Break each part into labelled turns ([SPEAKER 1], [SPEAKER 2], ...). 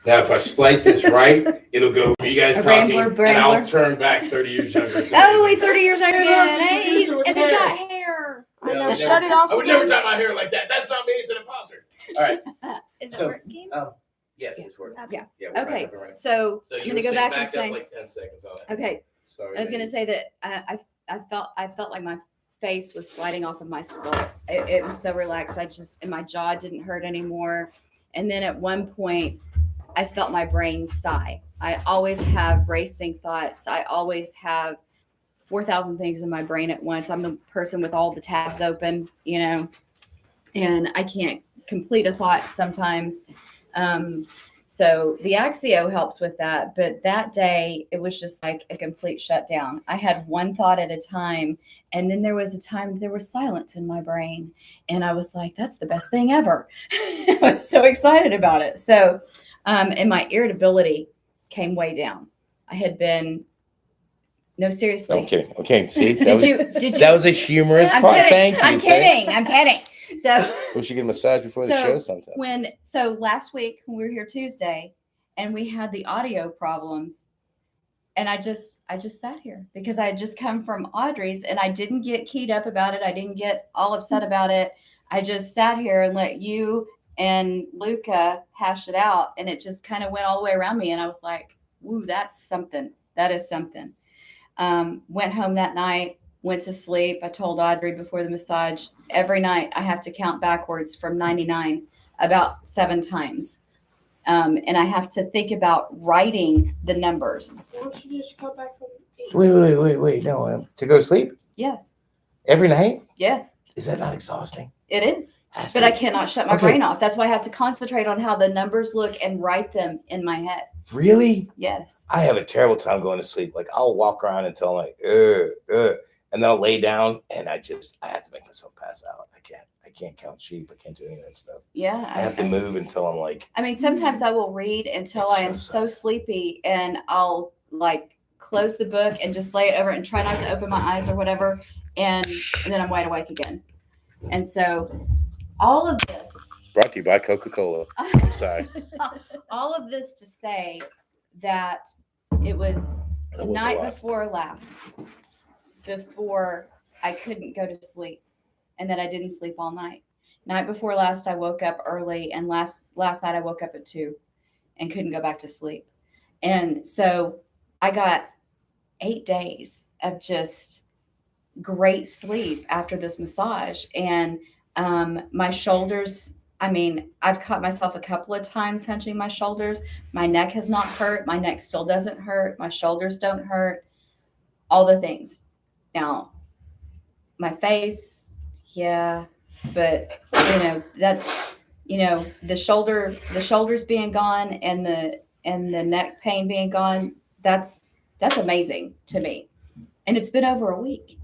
[SPEAKER 1] Now, if I splice this right, it'll go from you guys
[SPEAKER 2] A
[SPEAKER 1] talking,
[SPEAKER 2] Rambler,
[SPEAKER 1] and I'll
[SPEAKER 2] Brambler.
[SPEAKER 1] turn back 30 years younger.
[SPEAKER 2] Oh, he's 30 years younger
[SPEAKER 1] Yeah,
[SPEAKER 2] than
[SPEAKER 1] he's a
[SPEAKER 2] hey,
[SPEAKER 1] producer with
[SPEAKER 2] and he's
[SPEAKER 1] hair.
[SPEAKER 2] got hair.
[SPEAKER 3] I
[SPEAKER 1] No,
[SPEAKER 3] know.
[SPEAKER 1] I
[SPEAKER 3] Shut it off
[SPEAKER 1] I would never
[SPEAKER 3] again.
[SPEAKER 1] dye my hair like that. That's not me. It's an imposter. All right.
[SPEAKER 3] Is
[SPEAKER 1] So,
[SPEAKER 3] it working?
[SPEAKER 1] Yes, it's working.
[SPEAKER 2] Yeah.
[SPEAKER 1] Yeah, we're back
[SPEAKER 2] Okay,
[SPEAKER 1] up and running.
[SPEAKER 2] so
[SPEAKER 1] So
[SPEAKER 2] I'm
[SPEAKER 1] you
[SPEAKER 2] gonna
[SPEAKER 1] were
[SPEAKER 2] go
[SPEAKER 1] saying
[SPEAKER 2] back and
[SPEAKER 1] up
[SPEAKER 2] say,
[SPEAKER 1] like 10 seconds on it.
[SPEAKER 2] okay,
[SPEAKER 1] Sorry.
[SPEAKER 2] I was gonna say that I felt like my face was sliding off of my skull. It was so relaxed. And my jaw didn't hurt anymore. And then at one point, I felt my brain sigh. I always have racing thoughts. I always have 4,000 things in my brain at once. I'm the person with all the tabs open, and I can't complete a thought sometimes. So the Axio helps with that. But that day, it was just like a complete shutdown. I had one thought at a time. And then there was a time there was silence in my brain. And I was like, that's the best thing ever. I was so excited about it. So, and my irritability came way down. I had been, no, seriously.
[SPEAKER 4] I'm kidding. Okay, see,
[SPEAKER 2] Did you?
[SPEAKER 4] that was a humorous
[SPEAKER 2] I'm
[SPEAKER 4] part.
[SPEAKER 2] kidding.
[SPEAKER 4] Thank you.
[SPEAKER 2] I'm kidding. I'm kidding. So
[SPEAKER 4] We should get a massage before the show sometime.
[SPEAKER 2] So last week when we were here Tuesday and we had the audio problems, and I just sat here because I had just come from Audrey's and I didn't get keyed up about it. I didn't get all upset about it. I just sat here and let you and Luca hash it out, and it just kind of went all the way around me. And I was like, "Woo, that's something. That is something." Went home that night. Went to sleep. I told Audrey before the massage, every night I have to count backwards from 99 about 7 times. And I have to think about writing the numbers.
[SPEAKER 3] Why don't you just come back from 8?
[SPEAKER 4] Wait. No, to go to sleep
[SPEAKER 2] Yes.
[SPEAKER 4] every night?
[SPEAKER 2] Yeah,
[SPEAKER 4] Is that not exhausting?
[SPEAKER 2] it is.
[SPEAKER 4] Has
[SPEAKER 2] But
[SPEAKER 4] to
[SPEAKER 2] I
[SPEAKER 4] be.
[SPEAKER 2] cannot shut my
[SPEAKER 4] Okay.
[SPEAKER 2] brain off. That's why I have to concentrate on how the numbers look and write them in my head.
[SPEAKER 4] Really?
[SPEAKER 2] Yes.
[SPEAKER 4] I have a terrible time going to sleep. Like I'll walk around until I'm like, and then I'll lay down and I have to make myself pass out. I can't count sheep. I can't do any of that stuff.
[SPEAKER 2] Yeah.
[SPEAKER 4] I have to move until I'm like,
[SPEAKER 2] I mean, sometimes I will read until
[SPEAKER 4] It's
[SPEAKER 2] I am
[SPEAKER 4] so
[SPEAKER 2] so sleepy and I'll like close the book and just lay it over and try not to open my eyes or whatever. And then I'm wide awake again. And so all of this,
[SPEAKER 4] brought to you by Coca-Cola. I'm sorry.
[SPEAKER 2] all of this to say that it was the
[SPEAKER 4] That was a
[SPEAKER 2] night
[SPEAKER 4] lot.
[SPEAKER 2] before I couldn't go to sleep and that I didn't sleep all night. Night before last, I woke up early, and last night I woke up at 2 and couldn't go back to sleep. And so I got 8 days of just great sleep after this massage. And my shoulders, I mean, I've caught myself a couple of times hunching my shoulders. My neck has not hurt. My neck still doesn't hurt. My shoulders don't hurt. All the things. Now, my face, yeah, but that's the shoulders being gone and the neck pain being gone. That's amazing to me, and it's been over a week,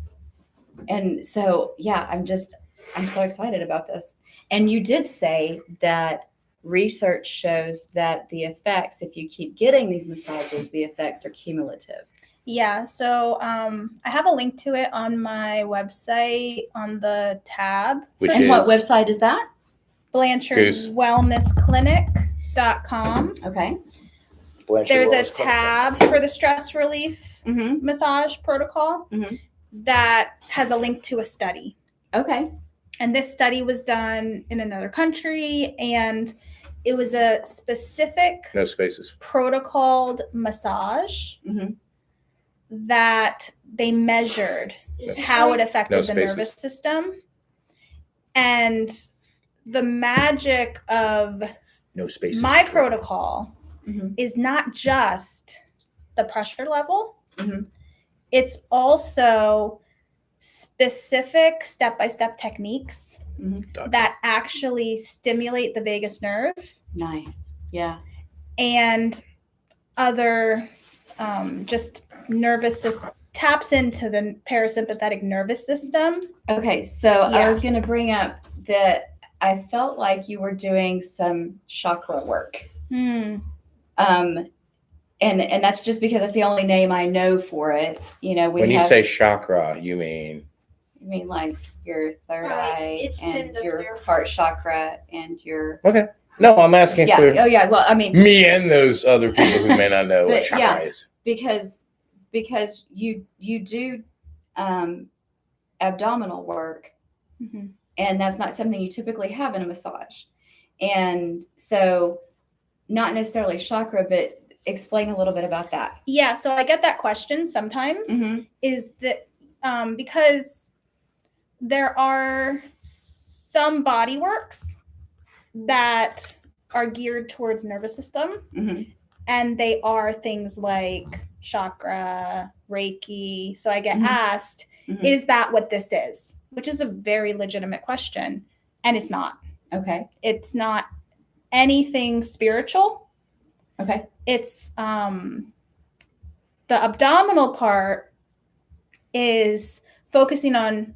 [SPEAKER 2] and so yeah, I'm so excited about this. And you did say that research shows that the effects, if you keep getting these massages, the effects are cumulative.
[SPEAKER 3] Yeah, so I have a link to it on my website on the tab.
[SPEAKER 4] Which
[SPEAKER 2] And what
[SPEAKER 4] is-
[SPEAKER 2] website is that?
[SPEAKER 4] Goose.
[SPEAKER 3] BlanchardWellnessClinic.com.
[SPEAKER 2] Okay.
[SPEAKER 4] Blanchard
[SPEAKER 3] There's a
[SPEAKER 4] Wellness Clinic.
[SPEAKER 3] tab for the stress relief
[SPEAKER 2] Mm-hmm.
[SPEAKER 3] massage protocol
[SPEAKER 2] Mhm.
[SPEAKER 3] that has a link to a study.
[SPEAKER 2] Okay.
[SPEAKER 3] And this study was done in another country, and it was a specific
[SPEAKER 4] No spaces.
[SPEAKER 3] protocoled massage
[SPEAKER 2] Mhm.
[SPEAKER 3] that they measured how it affected
[SPEAKER 4] No
[SPEAKER 3] the
[SPEAKER 4] spaces.
[SPEAKER 3] nervous system. And the magic of
[SPEAKER 4] No spaces.
[SPEAKER 3] my protocol
[SPEAKER 2] Mhm.
[SPEAKER 3] is not just the pressure level,
[SPEAKER 2] Mhm.
[SPEAKER 3] it's also specific step-by-step techniques
[SPEAKER 4] Doctor.
[SPEAKER 3] that actually stimulate the vagus nerve
[SPEAKER 2] Nice. Yeah.
[SPEAKER 3] and other just nervous system, taps into the parasympathetic nervous system.
[SPEAKER 2] Okay. So I
[SPEAKER 3] Yeah.
[SPEAKER 2] was going to bring up that I felt like you were doing some chakra work. And that's just because that's the only name I know for it.
[SPEAKER 4] When you say chakra, you mean
[SPEAKER 2] I mean like your third eye
[SPEAKER 3] It's
[SPEAKER 2] and
[SPEAKER 3] pinned up
[SPEAKER 2] your
[SPEAKER 3] there.
[SPEAKER 2] heart chakra and your
[SPEAKER 4] okay. No, I'm asking
[SPEAKER 2] Yeah.
[SPEAKER 4] for
[SPEAKER 2] Oh yeah. Well, I mean,
[SPEAKER 4] me and those other people who may not know what
[SPEAKER 2] But, yeah.
[SPEAKER 4] chakra is.
[SPEAKER 2] because you do abdominal work,
[SPEAKER 3] Mhm.
[SPEAKER 2] and that's not something you typically have in a massage. And so, not necessarily chakra, but explain a little bit about that.
[SPEAKER 3] Yeah, so I get that question sometimes.
[SPEAKER 2] Mhm.
[SPEAKER 3] Is that because there are some body works that are geared towards nervous system,
[SPEAKER 2] Mhm.
[SPEAKER 3] and they are things like chakra, Reiki. So I get
[SPEAKER 2] Mhm.
[SPEAKER 3] asked,
[SPEAKER 2] Mhm.
[SPEAKER 3] is that what this is? Which is a very legitimate question, and it's not.
[SPEAKER 2] Okay.
[SPEAKER 3] It's not anything spiritual.
[SPEAKER 2] Okay.
[SPEAKER 3] It's the abdominal part is focusing on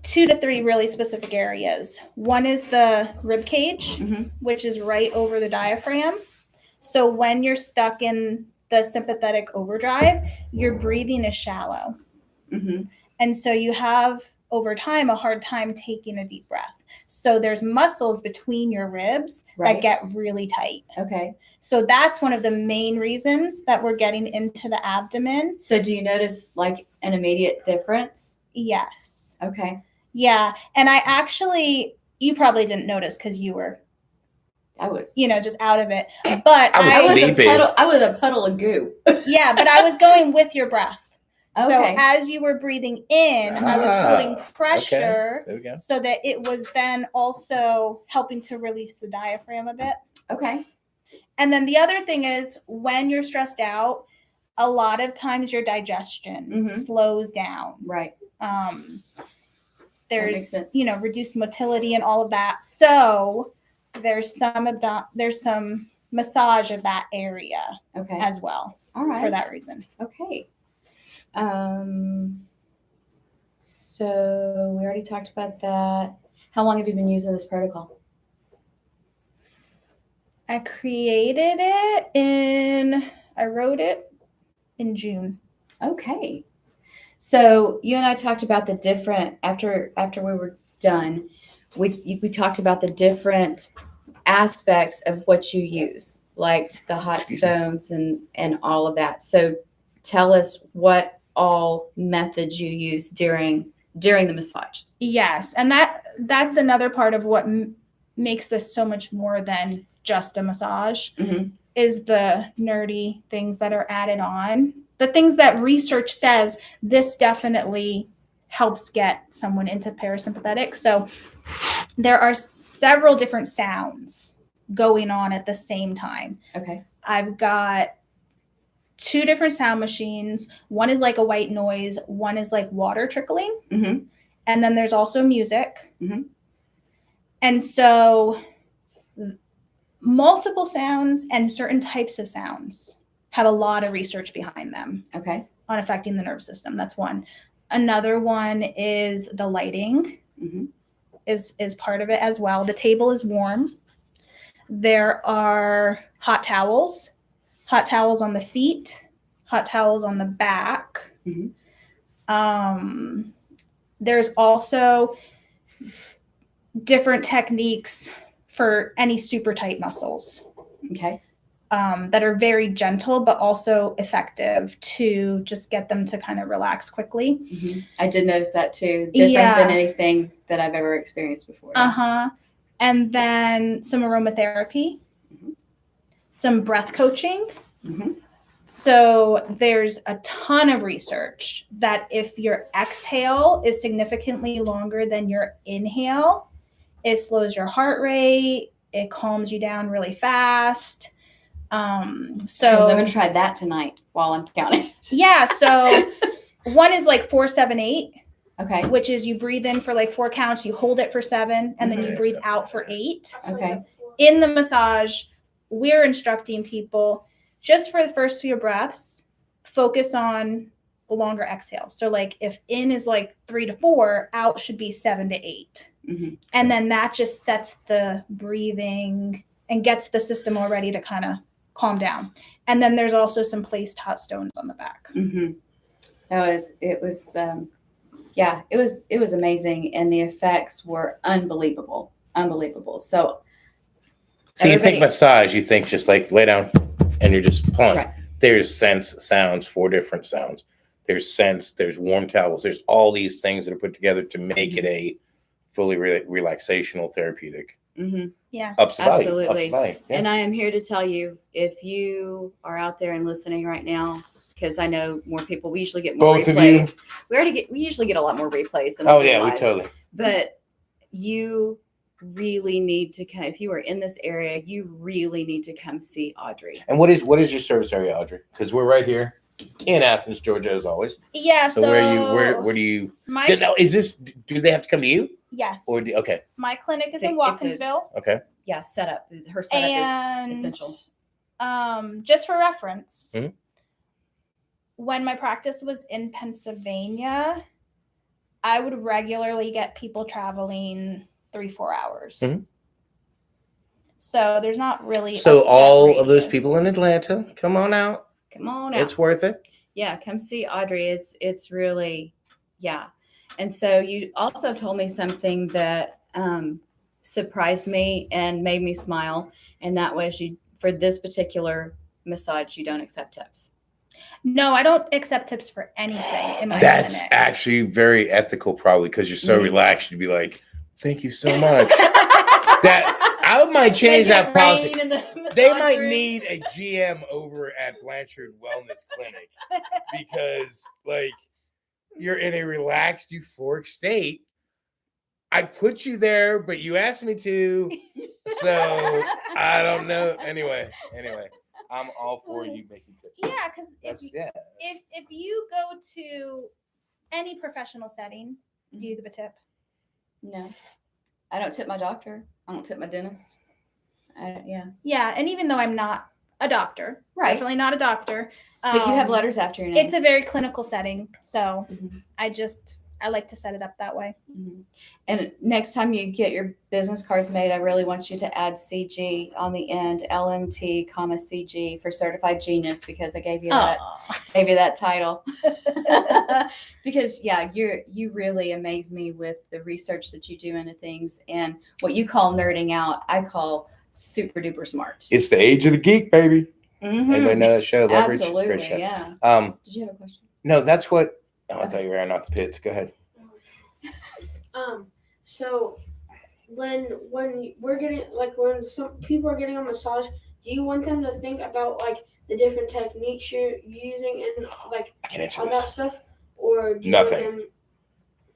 [SPEAKER 3] 2 to 3 really specific areas. One is the rib cage,
[SPEAKER 2] Mhm.
[SPEAKER 3] which is right over the diaphragm. So when you're stuck in the sympathetic overdrive, your breathing is shallow.
[SPEAKER 2] Mhm.
[SPEAKER 3] And so you have over time a hard time taking a deep breath. So there's muscles between your ribs
[SPEAKER 2] Right.
[SPEAKER 3] that get really tight.
[SPEAKER 2] Okay.
[SPEAKER 3] So that's one of the main reasons that we're getting into the abdomen.
[SPEAKER 2] So, do you notice like an immediate difference?
[SPEAKER 3] Yes.
[SPEAKER 2] Okay.
[SPEAKER 3] Yeah. And I actually, you probably didn't notice because you were,
[SPEAKER 2] I was.
[SPEAKER 3] just out of it. But
[SPEAKER 4] I was
[SPEAKER 2] I was
[SPEAKER 4] sleeping.
[SPEAKER 2] I was a puddle of goo.
[SPEAKER 3] yeah, but I was going with your breath. So
[SPEAKER 2] Okay.
[SPEAKER 3] as you were breathing in, I was putting pressure
[SPEAKER 4] There we go.
[SPEAKER 3] so that it was then also helping to release the diaphragm a bit.
[SPEAKER 2] Okay.
[SPEAKER 3] And then the other thing is when you're stressed out, a lot of times your digestion
[SPEAKER 2] Mhm.
[SPEAKER 3] slows down.
[SPEAKER 2] Right. makes
[SPEAKER 3] There's
[SPEAKER 2] sense.
[SPEAKER 3] reduced motility and all of that. So there's some massage of that area
[SPEAKER 2] Okay.
[SPEAKER 3] as well
[SPEAKER 2] All right.
[SPEAKER 3] for that reason.
[SPEAKER 2] Okay. So we already talked about that. How long have you been using this protocol?
[SPEAKER 3] I wrote it in June.
[SPEAKER 2] Okay. So you and I talked about the different after we were done. We talked about the different aspects of what you use, like the hot
[SPEAKER 4] Excuse me.
[SPEAKER 2] stones and all of that. So tell us what all methods you use during the massage.
[SPEAKER 3] Yes, and that's another part of what makes this so much more than just a massage
[SPEAKER 2] Mhm.
[SPEAKER 3] is the nerdy things that are added on. The things that research says this definitely helps get someone into parasympathetic. So there are several different sounds going on at the same time.
[SPEAKER 2] Okay.
[SPEAKER 3] I've got 2 different sound machines. One is like a white noise, one is like water trickling.
[SPEAKER 2] Mhm.
[SPEAKER 3] And then there's also music.
[SPEAKER 2] Mhm.
[SPEAKER 3] And so multiple sounds and certain types of sounds have a lot of research behind them
[SPEAKER 2] Okay.
[SPEAKER 3] on affecting the nervous system. That's one. Another one is the lighting
[SPEAKER 2] Mhm.
[SPEAKER 3] is part of it as well. The table is warm. There are hot towels on the feet, hot towels on the back.
[SPEAKER 2] Mhm.
[SPEAKER 3] There's also different techniques for any super tight muscles
[SPEAKER 2] Okay.
[SPEAKER 3] that are very gentle but also effective to just get them to kind of relax quickly.
[SPEAKER 2] Mhm. I did notice that too. Different than anything that I've ever experienced before.
[SPEAKER 3] And then some aromatherapy,
[SPEAKER 2] Mhm.
[SPEAKER 3] some breath coaching.
[SPEAKER 2] Mhm.
[SPEAKER 3] So there's a ton of research that if your exhale is significantly longer than your inhale, it slows your heart rate, it calms you down really fast. So
[SPEAKER 2] I'm going to try that tonight while I'm counting.
[SPEAKER 3] yeah, so one is like 4-7-8,
[SPEAKER 2] Okay.
[SPEAKER 3] which is you breathe in for like 4 counts, you hold it for 7, and then you
[SPEAKER 4] Mhm.
[SPEAKER 3] breathe out for 8.
[SPEAKER 2] Okay.
[SPEAKER 3] In the massage, we're instructing people just for the first few breaths, focus on a longer exhale. So like if in is like 3 to 4, out should be 7 to 8.
[SPEAKER 2] Mhm.
[SPEAKER 3] And then that just sets the breathing and gets the system all ready to kind of calm down. And then there's also some placed hot stones on the back.
[SPEAKER 2] Mhm. It was amazing, and the effects were unbelievable. So
[SPEAKER 4] So you think
[SPEAKER 2] Everybody-
[SPEAKER 4] massage, you think just like lay down and you're just pulling.
[SPEAKER 2] Right.
[SPEAKER 4] There's sense, sounds, 4 different sounds. There's sense, there's warm towels. There's all these things that are put together to make it a fully relaxational therapeutic.
[SPEAKER 2] Mm-hmm.
[SPEAKER 3] Yeah.
[SPEAKER 4] Ups the value.
[SPEAKER 2] Absolutely.
[SPEAKER 4] Ups the value. Yeah.
[SPEAKER 2] And I am here to tell you, if you are out there and listening right now, because I know more people, we usually get more
[SPEAKER 4] Both of
[SPEAKER 2] replays. We usually get a lot more replays than we
[SPEAKER 4] Oh
[SPEAKER 2] do
[SPEAKER 4] yeah, we
[SPEAKER 2] lives.
[SPEAKER 4] totally.
[SPEAKER 2] But you really need to come, if you are in this area, you really need to come see Audrey.
[SPEAKER 4] And what is your service area, Audrey? Because we're right here in Athens, Georgia, as always.
[SPEAKER 3] Yeah.
[SPEAKER 4] So,
[SPEAKER 3] So,
[SPEAKER 4] where do you?
[SPEAKER 3] my
[SPEAKER 4] Now, is this? Do they have to come to you,
[SPEAKER 3] yes,
[SPEAKER 4] or okay,
[SPEAKER 3] my clinic is in
[SPEAKER 2] It's a-
[SPEAKER 3] Watkinsville,
[SPEAKER 4] okay?
[SPEAKER 2] Yeah, setup. Her setup
[SPEAKER 3] and
[SPEAKER 2] is essential.
[SPEAKER 3] just for reference,
[SPEAKER 4] Mhm.
[SPEAKER 3] when my practice was in Pennsylvania, I would regularly get people traveling 3-4 hours.
[SPEAKER 4] Mhm.
[SPEAKER 3] So there's not really.
[SPEAKER 4] So
[SPEAKER 3] a set
[SPEAKER 4] all of those people in
[SPEAKER 3] radius.
[SPEAKER 4] Atlanta, come on out.
[SPEAKER 2] Come on out.
[SPEAKER 4] It's worth it.
[SPEAKER 2] Yeah, come see Audrey. It's really, yeah. And so you also told me something that surprised me and made me smile, and that was you for this particular massage, you don't accept tips.
[SPEAKER 3] No, I don't accept tips for anything in my
[SPEAKER 4] That's
[SPEAKER 3] clinic.
[SPEAKER 4] actually very ethical, probably because you're so
[SPEAKER 2] Mhm.
[SPEAKER 4] relaxed. You'd be like, "Thank you so much." That I might change
[SPEAKER 2] Make
[SPEAKER 4] that
[SPEAKER 2] it
[SPEAKER 4] policy.
[SPEAKER 2] rain in the
[SPEAKER 4] They
[SPEAKER 2] massage
[SPEAKER 4] might
[SPEAKER 2] room.
[SPEAKER 4] need a GM over at Blanchard Wellness Clinic because, like, you're in a relaxed, euphoric state. I put you there, but you asked me to, so I don't know. Anyway, I'm all for you making tips.
[SPEAKER 3] Yeah, because
[SPEAKER 4] That's yeah.
[SPEAKER 3] if you go to any professional setting, do you give a tip?
[SPEAKER 2] No, I don't tip my doctor. I don't tip my dentist. Yeah,
[SPEAKER 3] Yeah, and even though I'm not a doctor,
[SPEAKER 2] Right.
[SPEAKER 3] definitely not a doctor,
[SPEAKER 2] but you have
[SPEAKER 3] um,
[SPEAKER 2] letters after your name.
[SPEAKER 3] It's a very clinical setting, so
[SPEAKER 2] Mhm.
[SPEAKER 3] I like to set it up that way.
[SPEAKER 2] Mhm. And next time you get your business cards made, I really want you to add CG on the end, LMT, CG for certified genius, because I gave you that title. Because yeah, you really amaze me with the research that you do into things, and what you call nerding out, I call super duper smart.
[SPEAKER 4] It's the age of the geek, baby.
[SPEAKER 2] Mhm.
[SPEAKER 4] Anybody know that show? Leverage. It's a
[SPEAKER 2] Absolutely,
[SPEAKER 4] great show.
[SPEAKER 2] yeah. Did you have a question?
[SPEAKER 4] No, that's what. Oh, I thought you ran out the pits. Go ahead.
[SPEAKER 5] So when we're getting when some people are getting a massage, do you want them to think about the different techniques you're using and
[SPEAKER 4] I can answer
[SPEAKER 5] all that
[SPEAKER 4] this.
[SPEAKER 5] stuff, or do you
[SPEAKER 4] Nothing.
[SPEAKER 5] want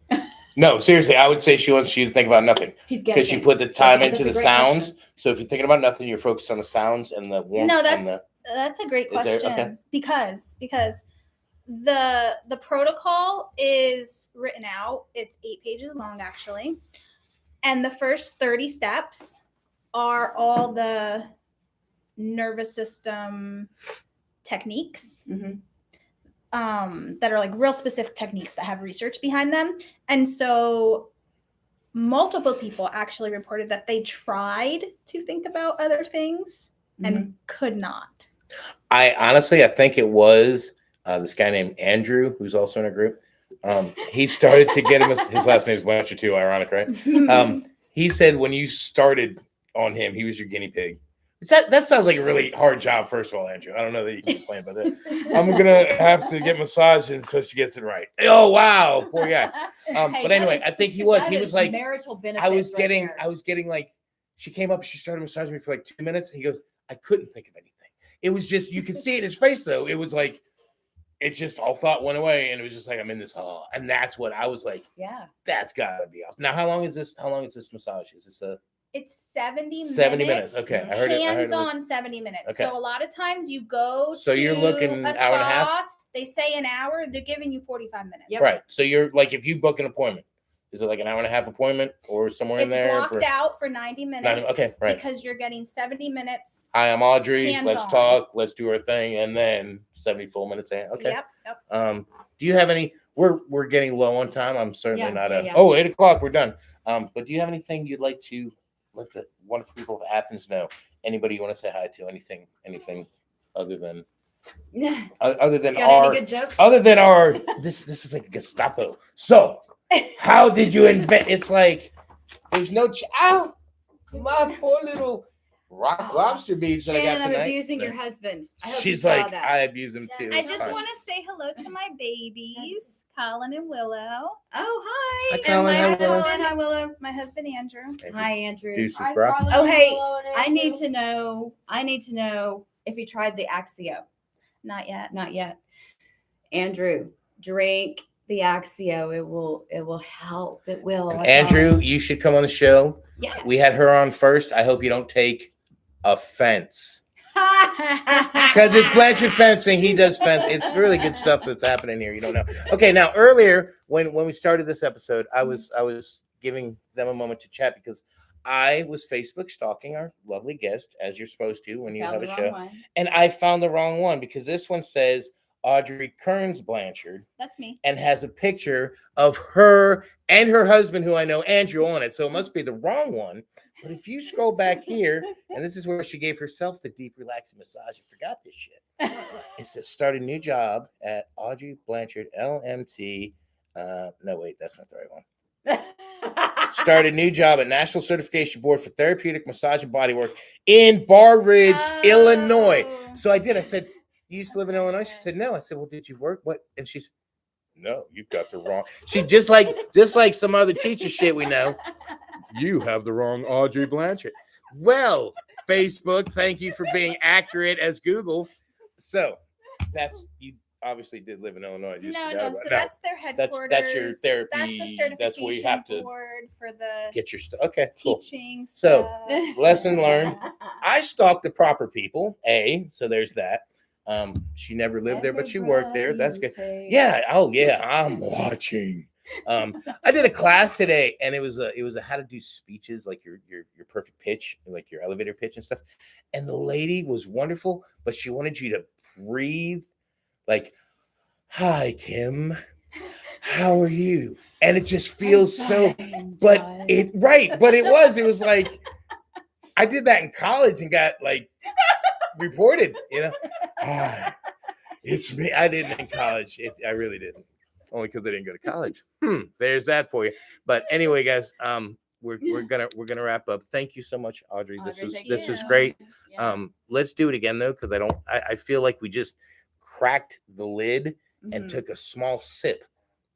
[SPEAKER 5] them?
[SPEAKER 4] No, seriously, I would say she wants you to think about nothing
[SPEAKER 2] He's
[SPEAKER 4] because
[SPEAKER 2] guessing.
[SPEAKER 4] you put the time
[SPEAKER 2] That's
[SPEAKER 4] into
[SPEAKER 2] a
[SPEAKER 4] the
[SPEAKER 2] great
[SPEAKER 4] sounds.
[SPEAKER 2] question.
[SPEAKER 4] So if you're thinking about nothing, you're focused on the sounds and the warmth.
[SPEAKER 3] No,
[SPEAKER 4] and the,
[SPEAKER 3] That's a great
[SPEAKER 4] Is there-
[SPEAKER 3] question
[SPEAKER 4] okay.
[SPEAKER 3] because the protocol is written out. It's 8 pages long actually. And the first 30 steps are all the nervous system techniques
[SPEAKER 2] Mhm.
[SPEAKER 3] that are real specific techniques that have research behind them. And so multiple people actually reported that they tried to think about other things and could not.
[SPEAKER 4] I think it was this guy named Andrew, who's also in a group. He started to get him. His last name is Blanchard too. Ironic, right? He said when you started on him, he was your guinea pig. That sounds like a really hard job. First of all, Andrew, I don't know that you can complain about that. I'm gonna have to get massaged until she gets it right. Oh wow, poor guy.
[SPEAKER 2] Hey,
[SPEAKER 4] But
[SPEAKER 2] that
[SPEAKER 4] anyway,
[SPEAKER 2] is-
[SPEAKER 4] I think he was.
[SPEAKER 2] that
[SPEAKER 4] He
[SPEAKER 2] is
[SPEAKER 4] was like,
[SPEAKER 2] marital benefits.
[SPEAKER 4] I was
[SPEAKER 2] right there.
[SPEAKER 4] getting like, she came up, she started massaging me for 2 minutes. And he goes, I couldn't think of anything. It was just, you could see it in his face though. It was like, it just all thought went away. And it was just like, I'm in this hall. And that's what I was like,
[SPEAKER 2] Yeah.
[SPEAKER 4] that's gotta be awesome. Now, how long is this massage? Is this
[SPEAKER 3] It's 70 minutes.
[SPEAKER 4] 70 minutes? Okay. I heard it.
[SPEAKER 3] Hands
[SPEAKER 4] was-
[SPEAKER 3] on 70 minutes.
[SPEAKER 4] Okay.
[SPEAKER 3] So a lot of times you go
[SPEAKER 4] So
[SPEAKER 3] to
[SPEAKER 4] you're looking
[SPEAKER 3] a
[SPEAKER 4] hour and a
[SPEAKER 3] spa,
[SPEAKER 4] half?
[SPEAKER 3] they say an hour, they're giving you 45 minutes.
[SPEAKER 2] Yep.
[SPEAKER 4] right. So you're like, if you book an appointment, is it like an hour and a half appointment or somewhere in
[SPEAKER 3] It's
[SPEAKER 4] there?
[SPEAKER 3] blocked out for 90 minutes.
[SPEAKER 4] Okay, right.
[SPEAKER 3] Because you're getting 70 minutes.
[SPEAKER 4] Hi, I'm Audrey.
[SPEAKER 3] Hands
[SPEAKER 4] Let's
[SPEAKER 3] on.
[SPEAKER 4] talk. Let's do our thing. And then 70 full minutes. Okay.
[SPEAKER 3] Yep.
[SPEAKER 4] Do you have any? We're getting low on time. I'm certainly
[SPEAKER 2] Yeah,
[SPEAKER 4] not.
[SPEAKER 2] yeah, yeah.
[SPEAKER 4] Oh, 8 o'clock. We're done. But do you have anything you'd like to let the wonderful people of Athens know? Anybody you want to say hi to? Anything other than other than
[SPEAKER 2] Got
[SPEAKER 4] our
[SPEAKER 2] any good jokes?
[SPEAKER 4] other than our this is like a Gestapo. So how did you invent? It's like there's no. Ow, my poor little. rock lobster beads that I
[SPEAKER 2] Shannon,
[SPEAKER 4] got
[SPEAKER 2] I'm
[SPEAKER 4] tonight.
[SPEAKER 2] abusing your husband. I hope
[SPEAKER 4] She's
[SPEAKER 2] you saw
[SPEAKER 4] like,
[SPEAKER 2] that.
[SPEAKER 4] I abuse him too.
[SPEAKER 3] I
[SPEAKER 4] It's
[SPEAKER 3] just
[SPEAKER 4] fine.
[SPEAKER 3] want to say hello to my babies, Colin and Willow.
[SPEAKER 2] Oh, hi.
[SPEAKER 4] Hi, Colin.
[SPEAKER 3] my
[SPEAKER 4] Hello.
[SPEAKER 3] husband.
[SPEAKER 2] Hi, Willow.
[SPEAKER 3] My husband Andrew.
[SPEAKER 2] Hi, Andrew.
[SPEAKER 4] Deuces,
[SPEAKER 5] Hi,
[SPEAKER 4] bro.
[SPEAKER 5] Carly,
[SPEAKER 2] Oh, hey,
[SPEAKER 5] Willow, and
[SPEAKER 2] I need
[SPEAKER 5] Andrew.
[SPEAKER 2] to know. I need to know if you tried the Axio.
[SPEAKER 3] Not yet.
[SPEAKER 2] Not yet. Andrew, drink the Axio. It will help. It will. I
[SPEAKER 4] Andrew,
[SPEAKER 2] promise.
[SPEAKER 4] you should come on the show.
[SPEAKER 2] Yeah.
[SPEAKER 4] We had her on first. I hope you don't take offense. Because it's Blanchard fencing. He does fence. It's really good stuff that's happening here. You don't know. Okay, now earlier when we started this episode, I was giving them a moment to chat because I was Facebook stalking our lovely guest, as you're supposed to when you
[SPEAKER 2] Found
[SPEAKER 4] have a
[SPEAKER 2] the
[SPEAKER 4] show.
[SPEAKER 2] wrong one.
[SPEAKER 4] And I found the wrong one because this one says Audrey Kearns Blanchard
[SPEAKER 3] That's me.
[SPEAKER 4] and has a picture of her and her husband, who I know, Andrew, on it. So it must be the wrong one. But if you scroll back here, and this is where she gave herself the deep, relaxing massage. I forgot this shit. It says start a new job at Audrey Blanchard, LMT. No, wait, that's not the right one. Start a new job at National Certification Board for Therapeutic Massage and Bodywork in Bar Ridge, Illinois.
[SPEAKER 2] Oh.
[SPEAKER 4] So I did. I said, you used to live in Illinois? She said, no. I said, well, did you work? What? And she said, no, you've got the wrong. She just like some other teacher shit we know. You have the wrong Audrey Blanchard. Well, Facebook, thank you for being accurate as Google. So that's, you obviously did live in Illinois. You just
[SPEAKER 3] No,
[SPEAKER 4] forgot
[SPEAKER 3] no.
[SPEAKER 4] about
[SPEAKER 3] So
[SPEAKER 4] it.
[SPEAKER 3] that's their headquarters.
[SPEAKER 4] that's your therapy.
[SPEAKER 3] That's the certification
[SPEAKER 4] That's where you have to
[SPEAKER 3] board for the
[SPEAKER 4] get your stuff. Okay, cool.
[SPEAKER 3] teaching.
[SPEAKER 4] So,
[SPEAKER 3] stuff.
[SPEAKER 4] lesson learned. I stalked the proper people. So there's that. She never lived there, but she worked there. That's good. Yeah. Oh yeah. I'm watching. I did a class today, and it was a how to do speeches, like your perfect pitch, like your elevator pitch and stuff. And the lady was wonderful, but she wanted you to breathe, like, "Hi, Kim. How are you?" And it just feels so. But it was like I did that in college and got like reported. Hi, it's me. I didn't in college. I really didn't. Only because I didn't go to college. There's that for you. But anyway, guys, we're gonna wrap up. Thank you so much, Audrey. This was great.
[SPEAKER 2] Yeah.
[SPEAKER 4] Let's do it again though, because I feel like we just cracked the lid and
[SPEAKER 2] Mhm.
[SPEAKER 4] took a small sip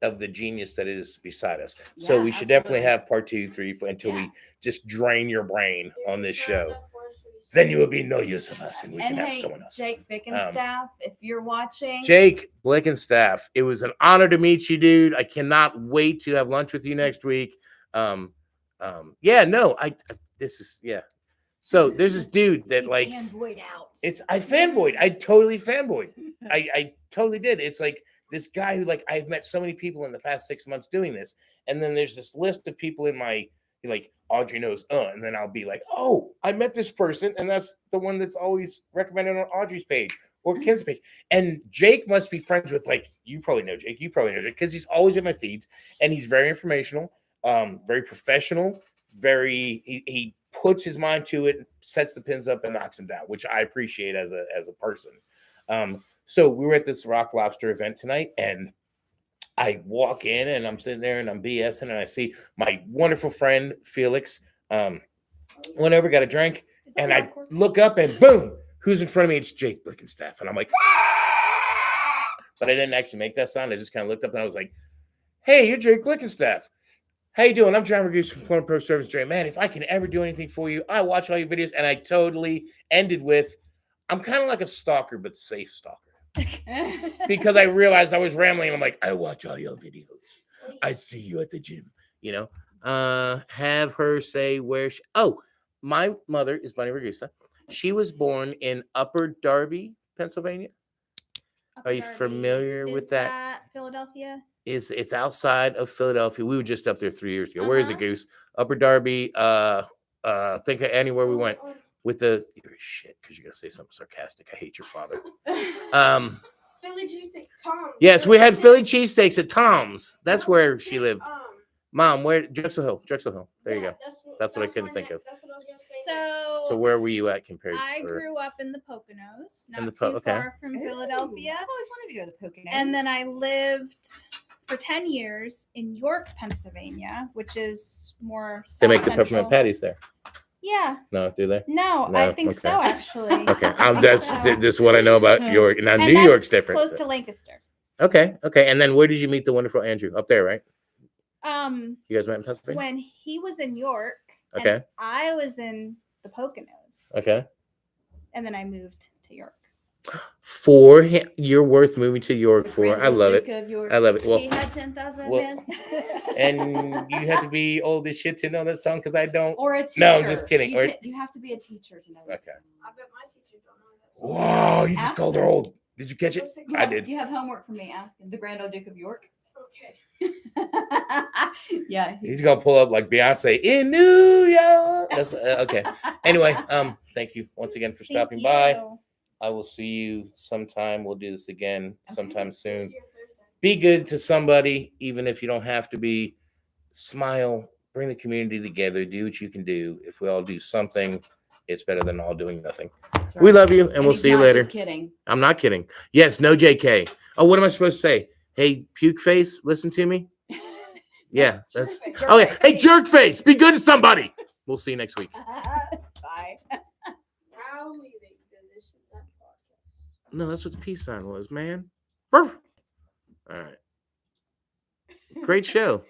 [SPEAKER 4] of the genius that is beside us. So
[SPEAKER 2] Yeah,
[SPEAKER 4] we should definitely
[SPEAKER 2] absolutely.
[SPEAKER 4] have part 2, 3, 4 until we just drain your brain on this
[SPEAKER 5] There's
[SPEAKER 4] show.
[SPEAKER 5] enough for us to be
[SPEAKER 4] Then you will be no use of us, and we
[SPEAKER 2] And
[SPEAKER 4] can have
[SPEAKER 2] hey,
[SPEAKER 4] someone else.
[SPEAKER 2] Jake Bickenstaff, if you're watching,
[SPEAKER 4] Jake Blickenstaff, it was an honor to meet you, dude. I cannot wait to have lunch with you next week. So there's this dude that like
[SPEAKER 2] fanboyed out.
[SPEAKER 4] I fanboyed. I totally fanboyed. I totally did. It's like this guy who like I've met so many people in the past 6 months doing this, and then there's this list of people in my like Audrey knows, and then I'll be like, oh, I met this person, and that's the one that's always recommended on Audrey's page or Kim's page. And Jake must be friends with like you probably know Jake. You probably know Jake because he's always in my feeds, and he's very informational, very professional, he puts his mind to it, sets the pins up, and knocks them down, which I appreciate as a person. So we were at this Rock Lobster event tonight, and I walk in and I'm sitting there and I'm BSing, and I see my wonderful friend Felix. Went over, got a drink, and I look up and boom, who's in front of me? It's Jake Blickenstaff, and I'm like, ah! But I didn't actually make that sound. I just kind of looked up and I was like, hey, you're Jake Blickenstaff. How you doing? I'm John Regoose from Plumber Pro Service. Dre, man, if I can ever do anything for you, I watch all your videos. And I totally ended with, I'm kind of like a stalker, but safe stalker. Because I realized I was rambling. And I'm like, I watch all your videos. I see you at the gym. Have her say where she. Oh, my mother is Bunny Ragusa. She was born in Upper Darby, Pennsylvania. Are you familiar with that?
[SPEAKER 3] Philadelphia?
[SPEAKER 4] It's outside of Philadelphia. We were just up there 3 years ago. Where is it, Goose? Upper Darby. Think of anywhere we went with the shit because you gotta say something sarcastic. I hate your father.
[SPEAKER 5] Philly cheesesteak, Tom.
[SPEAKER 4] Yes, we had Philly cheesesteaks at Tom's. That's where she lived. Mom, where Drexel Hill? Drexel Hill. There you go. That's what I couldn't think of. So where were you at compared?
[SPEAKER 3] I grew up in the Poconos, not
[SPEAKER 4] In the
[SPEAKER 3] too
[SPEAKER 4] okay.
[SPEAKER 3] far from Philadelphia.
[SPEAKER 2] I've always wanted to go to the Poconos.
[SPEAKER 3] And then I lived for 10 years in York, Pennsylvania, which is more
[SPEAKER 4] They make the
[SPEAKER 3] Central.
[SPEAKER 4] peppermint patties there.
[SPEAKER 3] Yeah.
[SPEAKER 4] No, do they?
[SPEAKER 3] No,
[SPEAKER 4] No,
[SPEAKER 3] I think so,
[SPEAKER 4] okay.
[SPEAKER 3] actually.
[SPEAKER 4] Okay,
[SPEAKER 3] I think
[SPEAKER 4] that's
[SPEAKER 3] so.
[SPEAKER 4] this is what I know about York. Now
[SPEAKER 3] And
[SPEAKER 4] New
[SPEAKER 3] that's
[SPEAKER 4] York's different.
[SPEAKER 3] Close to Lancaster.
[SPEAKER 4] Okay, okay. And then where did you meet the wonderful Andrew? Up there, right? You guys met in Pennsylvania.
[SPEAKER 3] When he was in York, and
[SPEAKER 4] Okay.
[SPEAKER 3] I was in the Poconos,
[SPEAKER 4] Okay.
[SPEAKER 3] and then I moved to York.
[SPEAKER 4] For him, you're worth moving to York for. I
[SPEAKER 2] Grand
[SPEAKER 4] love
[SPEAKER 2] Duke
[SPEAKER 4] it.
[SPEAKER 2] of York.
[SPEAKER 4] I love it. Well,
[SPEAKER 2] He had 10,000
[SPEAKER 4] well,
[SPEAKER 2] men.
[SPEAKER 4] and you have to be old as shit to know that song because I don't.
[SPEAKER 2] Or a teacher.
[SPEAKER 4] No, I'm just kidding.
[SPEAKER 2] You,
[SPEAKER 4] Or-
[SPEAKER 2] you have to be a teacher to know this.
[SPEAKER 4] Okay.
[SPEAKER 5] I bet my teacher don't know that.
[SPEAKER 4] Whoa! You just
[SPEAKER 2] Ask
[SPEAKER 4] called her
[SPEAKER 2] him.
[SPEAKER 4] old. Did you catch it?
[SPEAKER 2] You
[SPEAKER 4] I
[SPEAKER 2] have,
[SPEAKER 4] did.
[SPEAKER 2] You have homework for me. Ask him. The Grand Old Duke of York.
[SPEAKER 5] Okay.
[SPEAKER 2] Yeah.
[SPEAKER 4] He's gonna pull up like Beyonce in New York. That's okay. Anyway, thank you once again for stopping
[SPEAKER 3] Thank
[SPEAKER 4] by.
[SPEAKER 3] you.
[SPEAKER 4] I will see you sometime. We'll do this again sometime soon.
[SPEAKER 5] See you Thursday.
[SPEAKER 4] Be good to somebody, even if you don't have to be. Smile, bring the community together, do what you can do. If we all do something, it's better than all doing nothing.
[SPEAKER 2] That's
[SPEAKER 4] We
[SPEAKER 2] right.
[SPEAKER 4] love you, and we'll
[SPEAKER 2] he's
[SPEAKER 4] see you
[SPEAKER 2] not
[SPEAKER 4] later.
[SPEAKER 2] Just kidding.
[SPEAKER 4] I'm not kidding. Yes, no JK. Oh, what am I supposed to say? Hey, puke face, listen to me. Yeah, that's
[SPEAKER 2] Jerk
[SPEAKER 4] okay.
[SPEAKER 2] face.
[SPEAKER 4] Hey, jerk face, be good to somebody. We'll see you next week.
[SPEAKER 2] Bye.
[SPEAKER 5] Now leaving this that podcast.
[SPEAKER 4] No, that's what the peace sign was, man. All right. Great show.